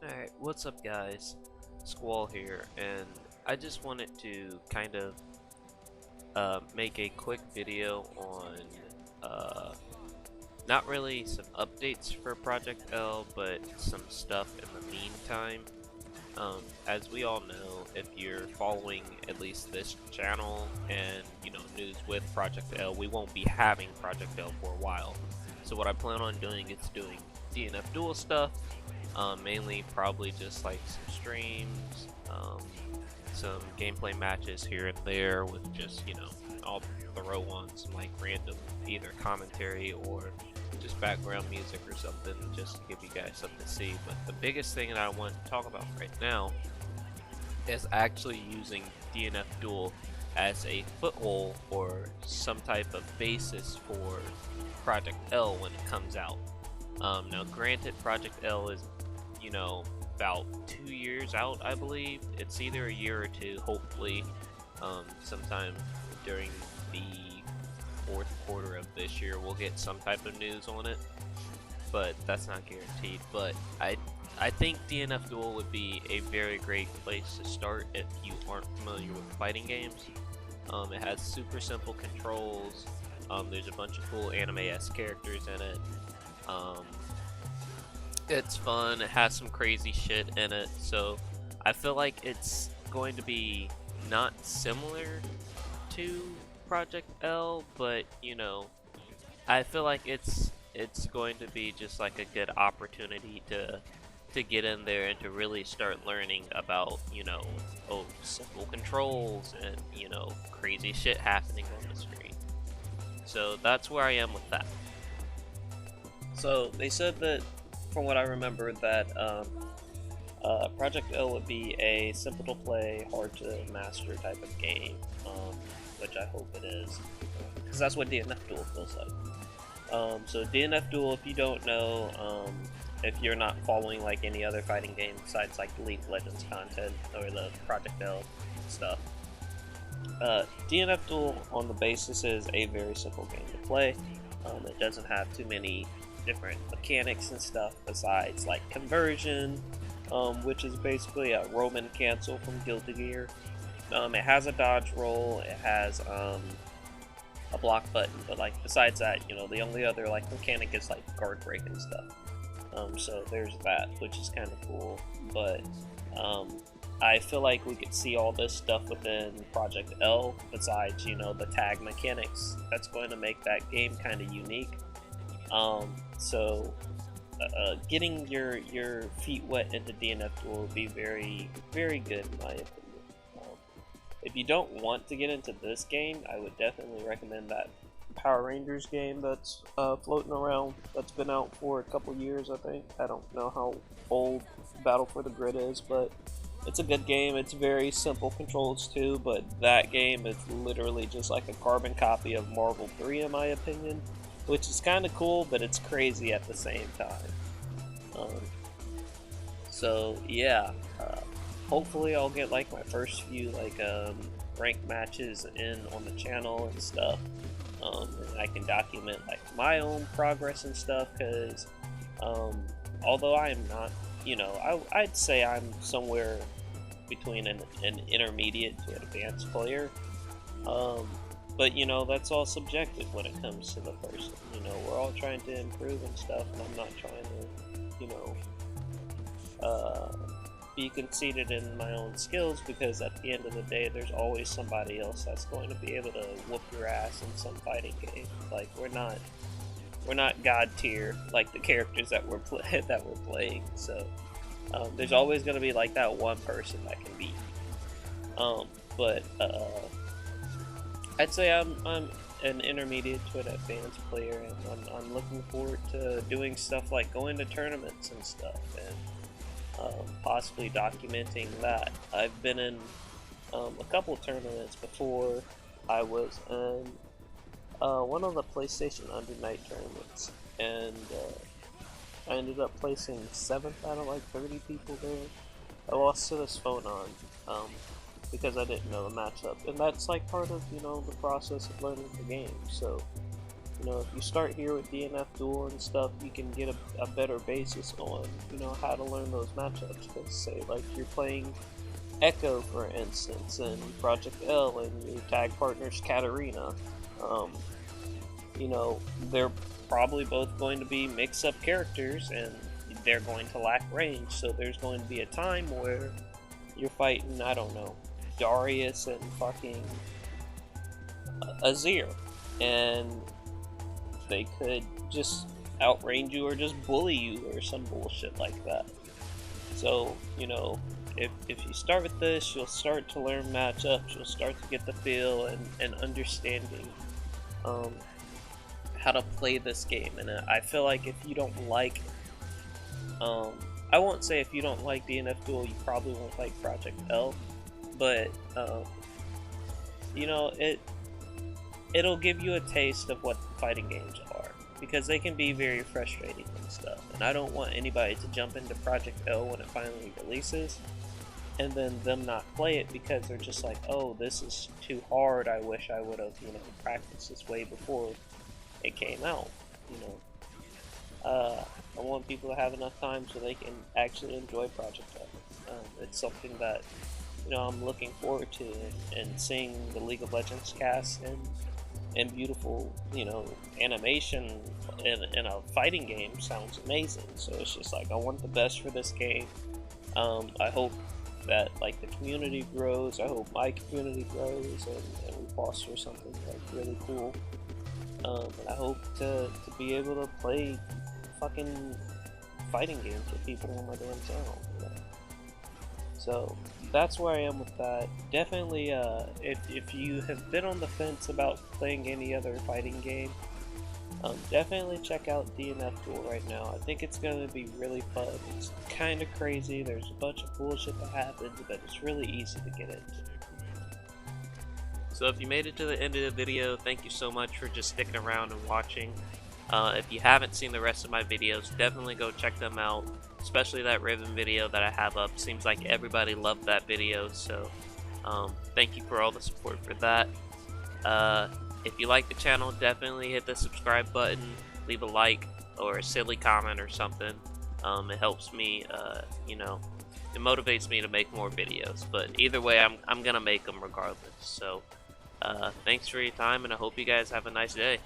Alright, what's up guys? Squall here, and I just wanted to kind of make a quick video on not really some updates for Project L, but some stuff in the meantime. As we all know, if you're following at least this channel and news with Project L, we won't be having Project L for a while. So what I plan on doing is doing Dnf Duel stuff. Mainly probably just like some streams, some gameplay matches here and there with just, I'll throw on some like random either commentary or just background music or something just to give you guys something to see. But the biggest thing that I want to talk about right now is actually using Dnf Duel as a foothold or some type of basis for Project L when it comes out. Now granted, Project L is about 2 years out, I believe. It's either a year or two, hopefully sometime during the fourth quarter of this year we'll get some type of news on it, but that's not guaranteed. But I think DNF Duel would be a very great place to start if you aren't familiar with fighting games. It has super simple controls. There's a bunch of cool anime-esque characters in it. It's fun, it has some crazy shit in it, so I feel like it's going to be not similar to Project L, but I feel like it's going to be just like a good opportunity to get in there and to really start learning about simple controls and crazy shit happening on the screen. So that's where I am with that. So they said that, from what I remember, that Project L would be a simple to play, hard to master type of game, which I hope it is, because that's what DNF Duel feels like. So DNF Duel, if you don't know, if you're not following like any other fighting game besides like the League of Legends content or the Project L stuff, DNF Duel on the basis is a very simple game to play. It doesn't have too many different mechanics and stuff besides like conversion, which is basically a Roman cancel from Guilty Gear. It has a dodge roll, it has a block button, but like besides that, the only other like mechanic is like guard break and stuff. So there's that, which is kind of cool. But I feel like we could see all this stuff within Project L besides the tag mechanics. That's going to make that game kind of unique. So getting your feet wet into DNF Duel would be very, very good in my opinion. If you don't want to get into this game, I would definitely recommend that Power Rangers game that's floating around, that's been out for a couple years, I think. I don't know how old Battle for the Grid is, but it's a good game. It's very simple controls too, but that game is literally just like a carbon copy of Marvel 3 in my opinion, which is kind of cool, but it's crazy at the same time. So yeah, hopefully I'll get like my first few like ranked matches in on the channel and stuff, and I can document like my own progress and stuff, because although I am not, I'd say I'm somewhere between an intermediate to an advanced player. But that's all subjective when it comes to the person. We're all trying to improve and stuff, and I'm not trying to, be conceited in my own skills, because at the end of the day, there's always somebody else that's going to be able to whoop your ass in some fighting game. Like we're not god tier like the characters that we're playing. So there's always going to be like that one person that can beat. But I'd say I'm an intermediate to an advanced player, and I'm looking forward to doing stuff like going to tournaments and stuff, and possibly documenting that. I've been in a couple of tournaments before. I was in one of the PlayStation Under Night tournaments, and I ended up placing 7th out of like 30 people there. I lost to this Phonon, because I didn't know the matchup, and that's like part of the process of learning the game. So you know, if you start here with DNF Duel and stuff, you can get a better basis on, you know, how to learn those matchups. Because say, like, you're playing Echo, for instance, in Project L, and your tag partner's Katarina. You know, they're probably both going to be mix-up characters, and they're going to lack range, so there's going to be a time where you're fighting, I don't know, Darius and fucking Azir, and they could just outrange you or just bully you or some bullshit like that. So, you know, if you start with this, you'll start to learn matchups, you'll start to get the feel and understanding how to play this game. And I feel like if you don't like, I won't say if you don't like DNF Duel, you probably won't like Project L, but you know, it'll give you a taste of what fighting games are, because they can be very frustrating and stuff, and I don't want anybody to jump into Project L when it finally releases and then them not play it because they're just like, oh, this is too hard, I wish I would have, you know, practiced this way before it came out, you know. I want people to have enough time so they can actually enjoy Project L. It's something that, you know, I'm looking forward to, and seeing the League of Legends cast and beautiful, you know, animation in a fighting game sounds amazing. So it's just like, I want the best for this game. I hope that, like, the community grows. I hope my community grows, and we foster something like really cool. And I hope to be able to play fucking fighting games with people on my damn channel, you know? So that's where I am with that. Definitely, if you have been on the fence about playing any other fighting game, definitely check out DNF Duel right now. I think it's going to be really fun. It's kind of crazy, there's a bunch of bullshit that happens, but it's really easy to get into. So if you made it to the end of the video, thank you so much for just sticking around and watching. If you haven't seen the rest of my videos, definitely go check them out, especially that Ribbon video that I have up. Seems like everybody loved that video, so thank you for all the support for that. If you like the channel, definitely hit the subscribe button, leave a like or a silly comment or something. It helps me, you know, it motivates me to make more videos, but either way, I'm gonna make them regardless. So thanks for your time, and I hope you guys have a nice day.